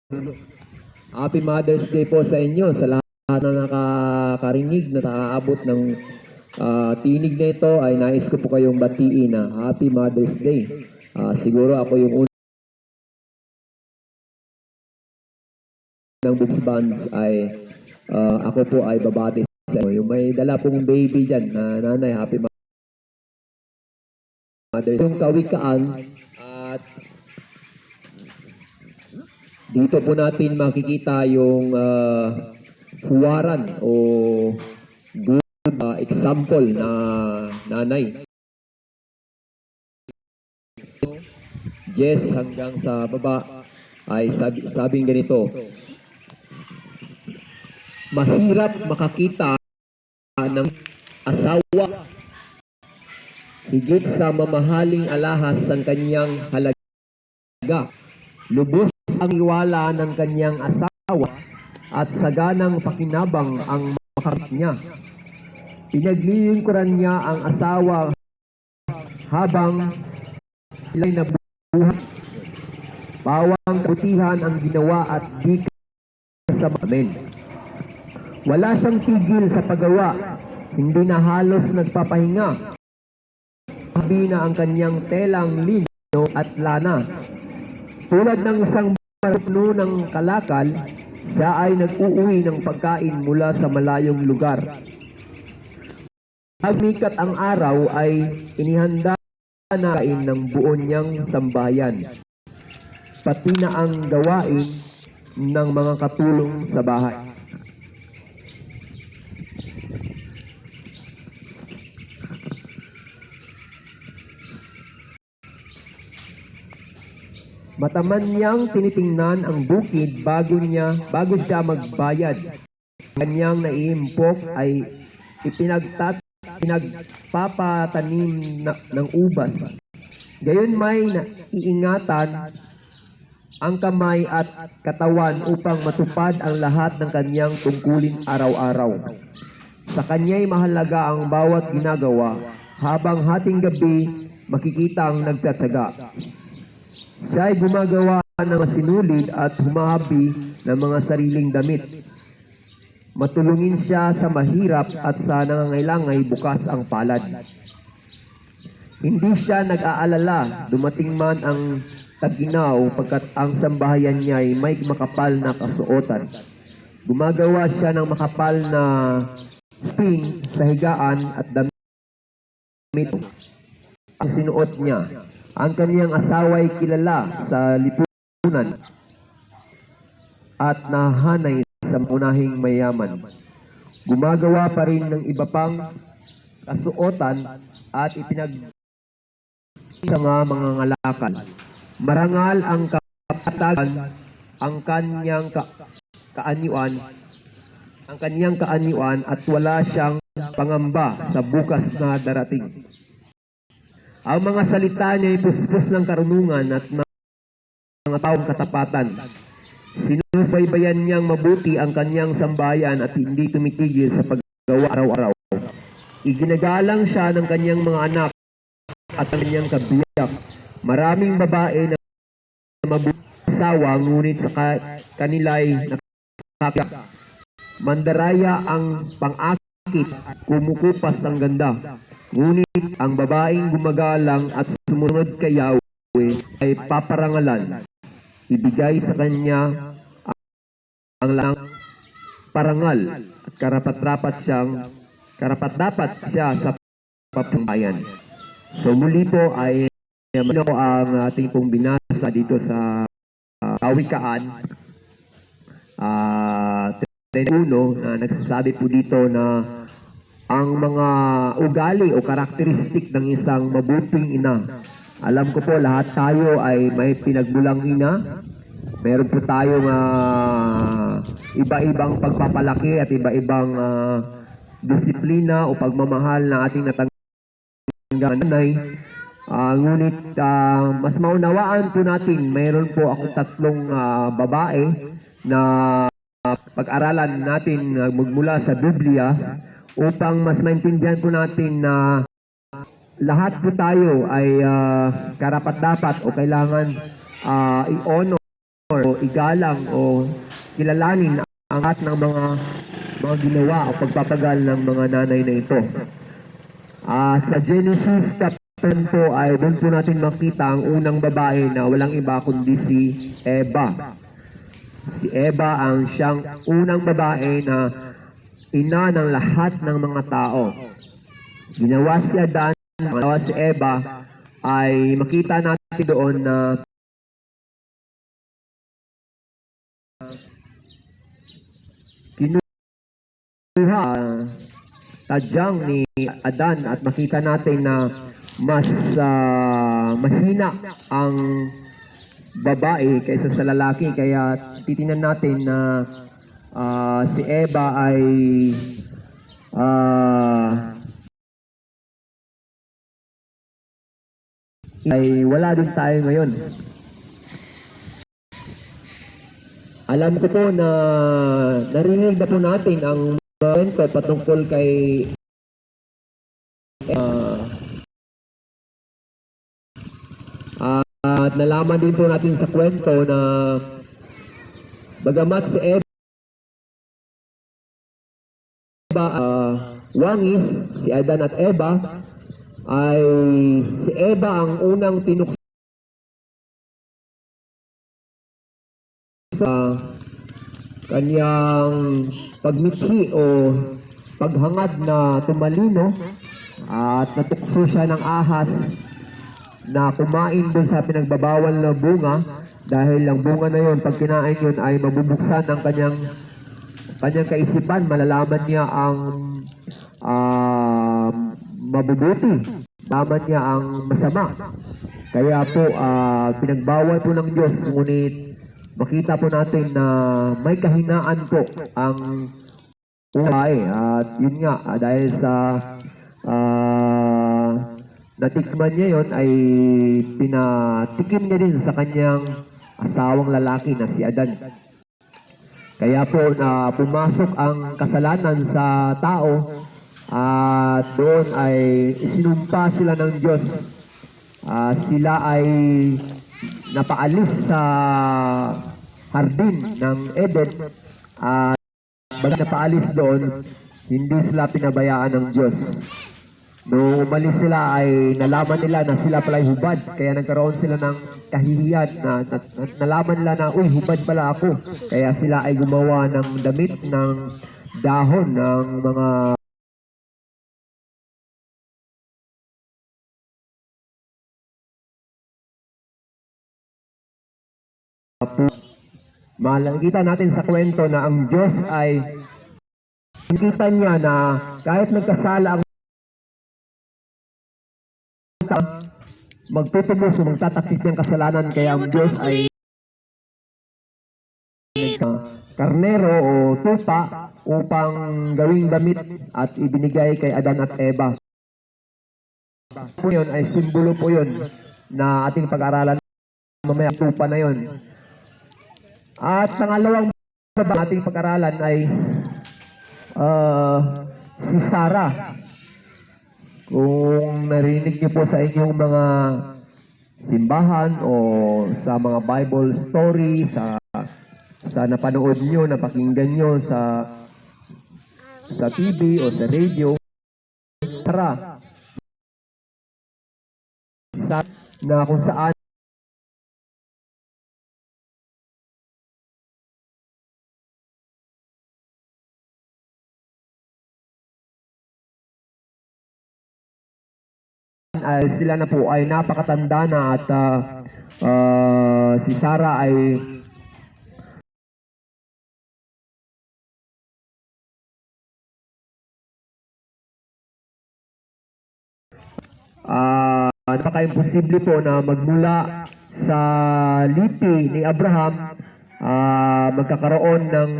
Happy Mother's Day po sa inyo, sa lahat na nakakarinig, na nakaabot ng tinig na ito, ay nais ko po kayong batiin na Happy Mother's Day. Siguro ako yung unang Books Band ay ako po ay babati sa inyo. Yung may dala pong baby dyan na nanay, Happy Mother's Day. Yung kawikaan at dito po natin makikita yung huwaran o good example na nanay. Jess hanggang sa baba ay sabing ganito, mahirap makakita ng asawa higit sa mamahaling alahas ang kanyang halaga. Lubos ang iwala ng kanyang asawa at saganang pakinabang ang makamit niya. Pinaglilingkuran niya ang asawa habang sila'y nabuhay. Bawang putihan ang ginawa at di kasama. Amen. Wala siyang tigil sa paggawa, hindi na halos nagpapahinga. Habi na ang kanyang telang lino at lana. Tulad ng isang puno ng kalakal, siya ay nag-uuwi ng pagkain mula sa malayong lugar. Pag sikat ang araw ay inihanda na kain ng buo niyang sambahayan, pati na ang gawain ng mga katulong sa bahay. Mataman niyang tinitingnan ang bukid bago siya magbayad. Kanyang naiimpok ay pinagpapatanim ng ubas. Gayon may naiingatan ang kamay at katawan upang matupad ang lahat ng kanyang tungkulin araw-araw. Sa kanya'y mahalaga ang bawat ginagawa, habang hating gabi makikita ang nagtatyaga. Siya ay gumagawa ng masinulid at humahabi ng mga sariling damit. Matulungin siya sa mahirap at sa nangangailangan ay bukas ang palad. Hindi siya nag-aalala dumating man ang tag-inaw pagkat ang sambahayan niya ay may makapal na kasuotan. Gumagawa siya ng makapal na spin sa higaan at damit ang sinuot niya. Ang kaniyang asawa ay kilala sa lipunan at nahanay sa unahing mayaman. Gumagawa pa rin ng iba pang kasuotan at sa mga ngalakal. Marangal ang kapatagan, ang kaniyang kaanyuan at wala siyang pangamba sa bukas na darating. Ang mga salita niya ay puspos ng karunungan at mga taong katapatan. Sinusubaybayan niyang mabuti ang kanyang sambayan at hindi tumitigil sa paggawa araw-araw. Iginagalang siya ng kanyang mga anak at ang kanyang kabiyak. Maraming babae na mabuti asawa, ngunit sa kanila'y nakakyak. Mandaraya ang pang-akit, kumukupas ang ganda. Ngunit ang babaeng gumagalang at sumunod kay Yahweh ay paparangalan. Ibigay sa kanya ang lang parangal at karapat-dapat siya sa papumpayan. So muli po ay ang ating pong binasa dito sa Kawikaan 31 na nagsasabi po dito na ang mga ugali o karakteristik ng isang mabuting ina. Alam ko po lahat tayo ay may pinagmulang ina. Meron po tayong iba-ibang pagpapalaki at iba-ibang disiplina o pagmamahal na ating natanggap nanay. Ngunit mas maunawaan po natin, mayroon po akong tatlong babae na pag-aralan natin magmula sa Biblia upang mas maintindihan po natin na lahat po tayo ay karapat-dapat o kailangan i-honor o igalang o kilalanin ang lahat ng mga ginawa o pagpapagal ng mga nanay na ito. Sa Genesis chapter 10 po ay doon po natin makita ang unang babae na walang iba kundi si Eva. Si Eva ang siyang unang babae na ina ng lahat ng mga tao. Ginawa si Adan, ginawa si Eva, ay makita natin doon na kinuha tadyang ni Adan at makita natin na mas mahina ang babae kaysa sa lalaki, kaya titingnan natin na si Eva ay wala din tayo ngayon. Alam ko po na narinig na po natin ang kwento patungkol kay at nalaman din po natin sa kwento na bagamat si Eva wangis, si Adan at Eva, ay si Eva ang unang tinukso sa kanyang pagmithi o paghangad na tumalino at natukso siya ng ahas na kumain doon sa pinagbabawal na bunga, dahil ang bunga na yon, pag kinain yun, ay mabubuksan ng kanyang kaisipan, malalaman niya ang mabubuti, malaman niya ang masama. Kaya po pinagbawal po ng Diyos, ngunit makita po natin na may kahinaan po ang babae, at yun nga dahil sa natikman niya yon ay pinatikim niya din sa kanyang asawang lalaki na si Adan. Kaya po na pumasok ang kasalanan sa tao at doon ay isinumpa sila ng Diyos. Sila ay napaalis sa hardin ng Eden at bago napaalis doon, hindi sila pinabayaan ng Diyos. Nung umalis sila ay nalaman nila na sila pala ay hubad, kaya nagkaroon sila ng kahihiyan na nalaman nila na, uy, hubad pala ako. Kaya sila ay gumawa ng damit ng dahon ng mga malangkita natin sa kwento na ang Diyos ay nakita niya na kahit nagkasala ang magtutubos o magtatakip ng kasalanan, kaya ang Diyos ay karnero o tupa upang gawing damit at ibinigay kay Adan at Eva. Po yun ay simbolo po yun na ating pag-aralan mamaya, tupa na yun. At pangalawang ating pag-aralan ay si Sarah. Kung narinig niyo po sa inyong mga simbahan o sa mga Bible story, sa napanood niyo, napakinggan niyo sa TV o sa radio, Sarah, na kung saan sila na po ay napakatanda na at si Sarah ay napaka-imposible po na magmula sa lipi ni Abraham magkakaroon ng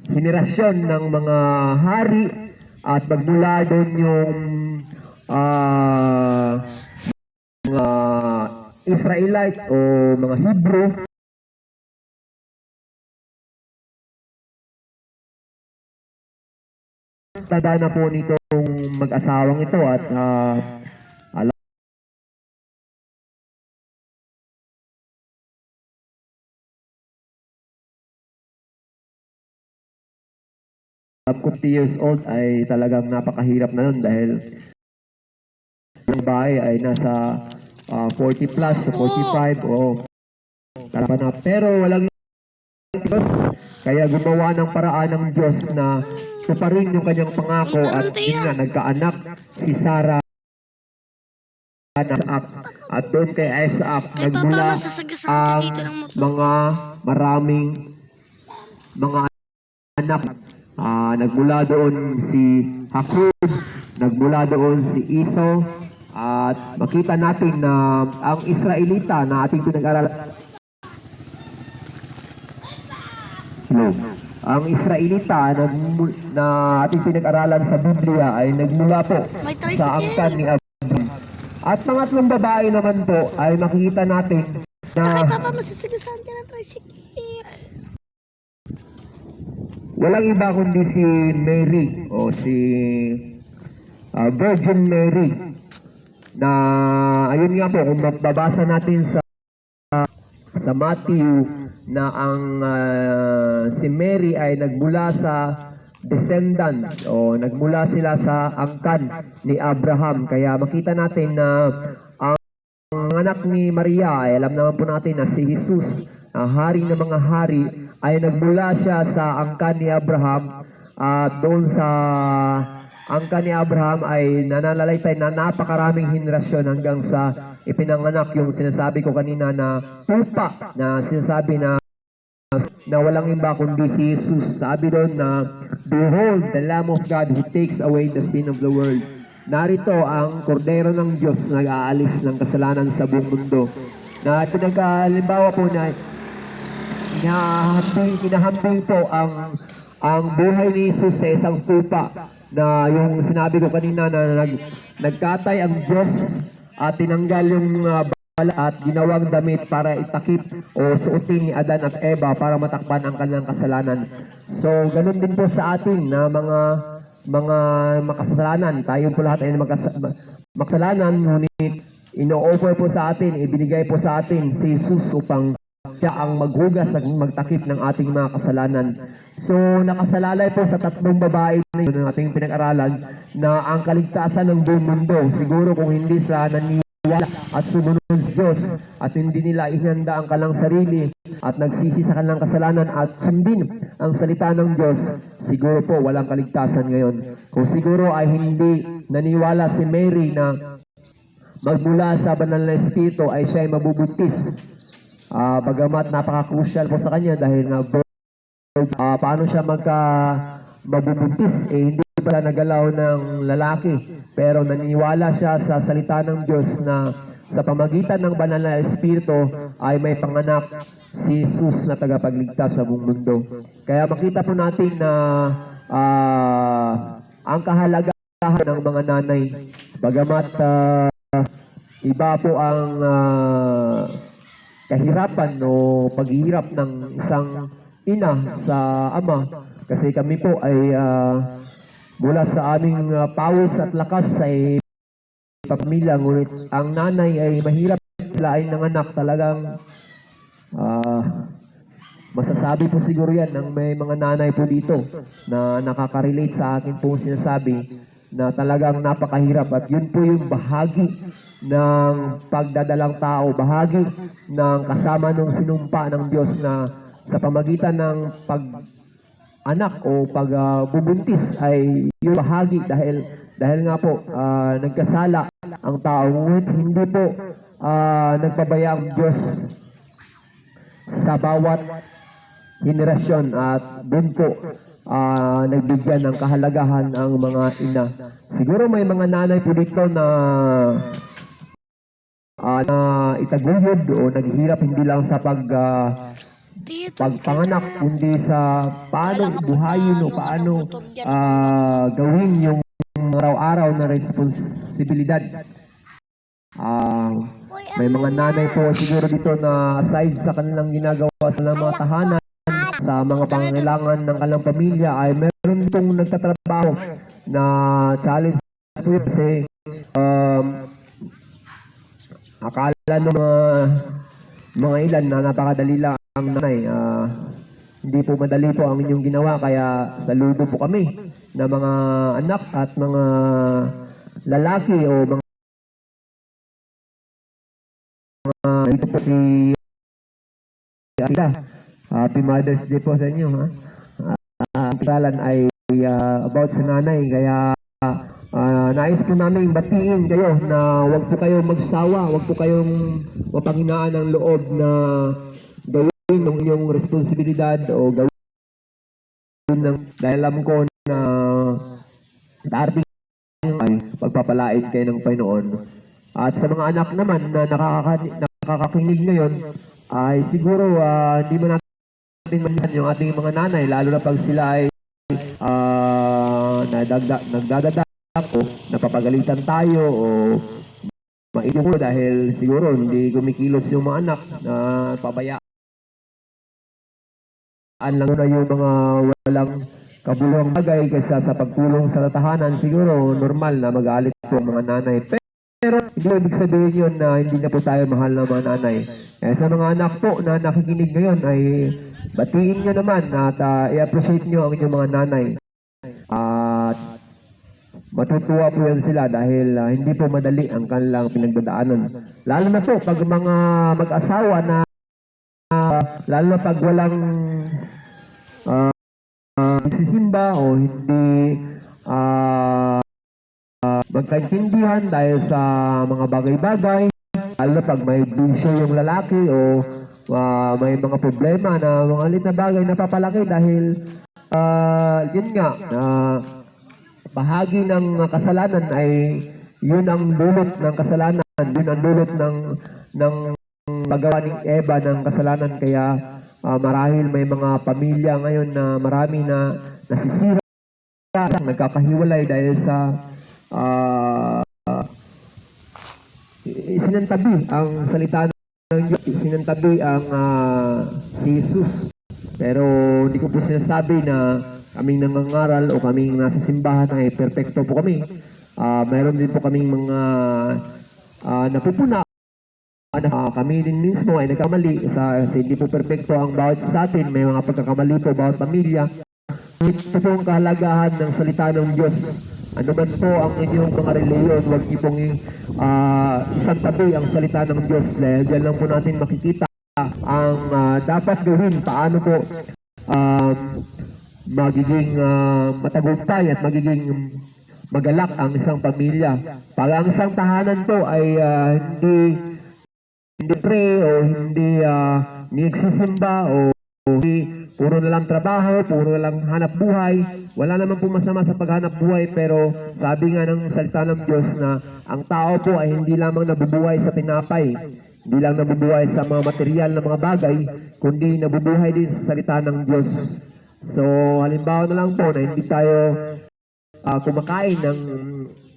henerasyon ng mga hari at magmula doon yung mga Israelite o mga Hebrew. Tanda na po nitong mag-asawang ito at 50 years old ay talagang napakahirap na nun dahil yung bahay ay nasa 40 plus, 45 o talaga na. Pero walang Diyos, kaya gumawa ng paraan ng Diyos na tuparin yung kanyang pangako at yun nga, nagkaanak si Sarah at doon kay Isaac nagmula ang mga maraming mga anak. Nagmula doon si Jacob, nagmula doon si Esau, at makita natin na ang Israelita na ating pinag-aralan, ang Israelita na ating pinag-aralan sa Biblia ay nagmula po sa angkan ni Abraham. At pangatlong babae naman po ay makikita natin na walang iba kundi si Mary o si Virgin Mary, na ayun nga po kung mababasa natin sa Matthew na ang si Mary ay nagmula sa descendants o nagmula sila sa angkan ni Abraham. Kaya makita natin na ang anak ni Maria ay alam naman po natin na si Jesus, hari ng mga hari, ay nagmula siya sa angkan ni Abraham, at doon sa angkan ni Abraham ay nananalaytay na napakaraming henerasyon hanggang sa ipinanganak yung sinasabi ko kanina na tupa na sinasabi na walang iba kundi si Jesus. Sabi doon na, "Behold, the Lamb of God who takes away the sin of the world." Narito ang kordero ng Diyos na nag-aalis ng kasalanan sa buong mundo. Na pinagkalimbawa po na kinahambing po ang buhay ni Jesus sa isang tupa, na yung sinabi ko kanina na nagkatay ang Diyos at tinanggal yung at ginawang damit para itakip o suotin ni Adan at Eva para matakpan ang kanilang kasalanan. So, ganun din po sa atin na mga makasalanan. Tayo po lahat ay makasalanan, ngunit ino-offer po sa atin, ibinigay po sa atin si Jesus upang siya ang maghugas at magtakip ng ating mga kasalanan. So, nakasalalay po sa tatlong babae na yun ng ating pinag-aralan na ang kaligtasan ng buong mundo. Siguro kung hindi sa naniwala at sumunod sa Diyos at hindi nila inihanda ang kanilang sarili at nagsisi sa kanilang kasalanan at sundin ang salita ng Diyos, siguro po walang kaligtasan ngayon. Kung siguro ay hindi naniwala si Mary na magmula sa banal na Espiritu ay siya ay mabubuntis, bagamat napaka-crucial po sa kanya dahil nga paano siya mabubuntis, hindi pala nagalaw ng lalaki, pero naniniwala siya sa salita ng Diyos na sa pamagitan ng banal na Espiritu ay may panganak si Jesus na tagapagligtas sa buong mundo. Kaya makita po natin na ang kahalagahan ng mga nanay, bagamat iba po ang kahirapan o paghihirap ng isang ina sa ama, kasi kami po ay mula sa aming pawis at lakas ay pamilya, ngunit ang nanay ay mahirap sila ay nanganak. Talagang masasabi po siguro yan ng may mga nanay po dito na nakaka-relate sa akin po sinasabi na talagang napakahirap, at yun po yung bahagi ng pagdadalang tao, bahagi ng kasama ng sinumpa ng Diyos na sa pamagitan ng anak o pagbubuntis ay yung bahagi dahil nga po nagkasala ang tao, ngunit hindi po nagpabaya ang Diyos sa bawat henerasyon, at doon po nagbigyan ng kahalagahan ang mga ina. Siguro may mga nanay po dito na itaguyod o naghihirap hindi lang sa pagpanganak, kundi sa paano buhayin o paano gawin yung araw-araw na responsibilidad. May mga nanay po siguro dito na aside sa kanilang ginagawa sa mga tahanan, sa mga pangangailangan ng kanilang pamilya, ay meron itong nagtatrabaho na challenge po yun kasi akala ng mga ilan na napakadali lang ang nanay. Hindi po madali po ang inyong ginawa, kaya saludo po kami na mga anak at mga lalaki o mga ito po si Ida. Happy Mother's Day po sa inyo. Ha? Ang kasalan ay about sa nanay, kaya nais po namin batiin kayo na huwag po kayong magsawa, huwag po kayong mapanghinaan ng loob na gawin ng inyong responsibilidad o gawin dahil alam ko na darating ay pagpapalait kayo ng Panginoon. At sa mga anak naman na nakakakinig ngayon, ay siguro hindi mo natin manisan yung ating mga nanay, lalo na pag sila ay nagdadadak o napapagalitan tayo o mainuho dahil siguro hindi kumikilos yung mga anak na pabayaan lang na yung mga walang kabuluhang bagay kaysa sa pagtulong sa tahanan. Siguro normal na magalit po ang mga nanay. Pero hindi ibig sabihin yun na hindi na po tayo mahal ng mga nanay. Sa mga anak po na nakikinig ngayon ay batiin nyo naman at i-appreciate nyo ang inyong mga nanay. At matutuwa po yan sila dahil hindi po madali ang kanilang pinagdadaanan. Lalo na po pag mga mag-asawa na lalo na pag walang nagsisimba o hindi magkaintindihan dahil sa mga bagay-bagay, lalo na pag may bisyo yung lalaki o may mga problema na mga alit na bagay na papalaki dahil yun nga, bahagi ng kasalanan ay yun ang dulot ng kasalanan, yun ang dulot ng paggawa ni Eva ng kasalanan. Kaya marahil may mga pamilya ngayon na marami na nasisira, nagkakahiwalay dahil sa sinantabi ang salita ng Diyos, sinantabi ang si Jesus. Pero hindi ko po sinasabi na kaming nangangaral o kaming nasa simbahan ay perfecto po kami. Meron din po kaming mga napupuna. Kami din mismo ay nagkamali sa hindi po perfecto ang bawat sa atin. May mga pagkakamali po bawat pamilya. Ito po ang kahalagahan ng salita ng Diyos. Ano man po ang inyong mga reliyon, huwag niyo pong isang tabi ang salita ng Diyos. Dahil dyan lang po natin makikita ang dapat gawin, paano po magiging matagumpay at magiging magalak ang isang pamilya. Pag ang isang tahanan po ay hindi pray o hindi nagsisimba o puro na lang trabaho, puro na lang hanap buhay. Wala naman po masama sa paghanap buhay, pero sabi nga ng salita ng Diyos na ang tao po ay hindi lamang nabubuhay sa tinapay, hindi lang nabubuhay sa mga material na mga bagay, kundi nabubuhay din sa salita ng Diyos. So, halimbawa na lang po na hindi tayo kumakain ng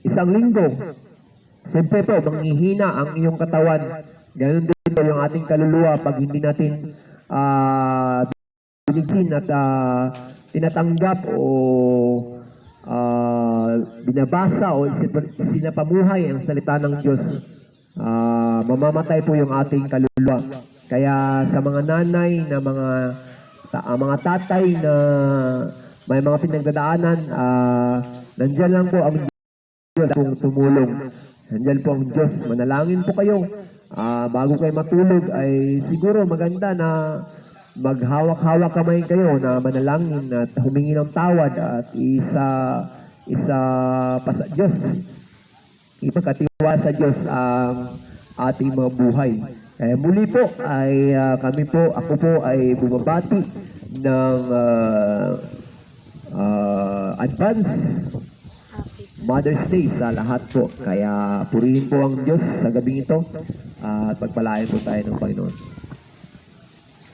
isang linggo. Siyempre po, manghihina ang iyong katawan. Ganun din po yung ating kaluluwa pag hindi natin binigsin at tinatanggap o binabasa o sinapamuhay ang salita ng Diyos, mamamatay po yung ating kaluluwa. Kaya sa mga nanay na mga tatay na may mga pinagdadaanan, nandyan lang po ang Diyos kung tumulong. Nandyan po ang Diyos. Manalangin po kayo. Bago kayo matulog ay siguro maganda na maghawak-hawak kamay kayo na manalangin at humingi ng tawad at isa pa sa Diyos. Ipagkatiwa sa Diyos ang ating mga buhay. Kaya muli po ay ako po ay bumabati ng advance Mother's Day sa lahat po. Kaya purihin po ang Diyos sa gabing ito at pagpalain po tayo ng Panginoon.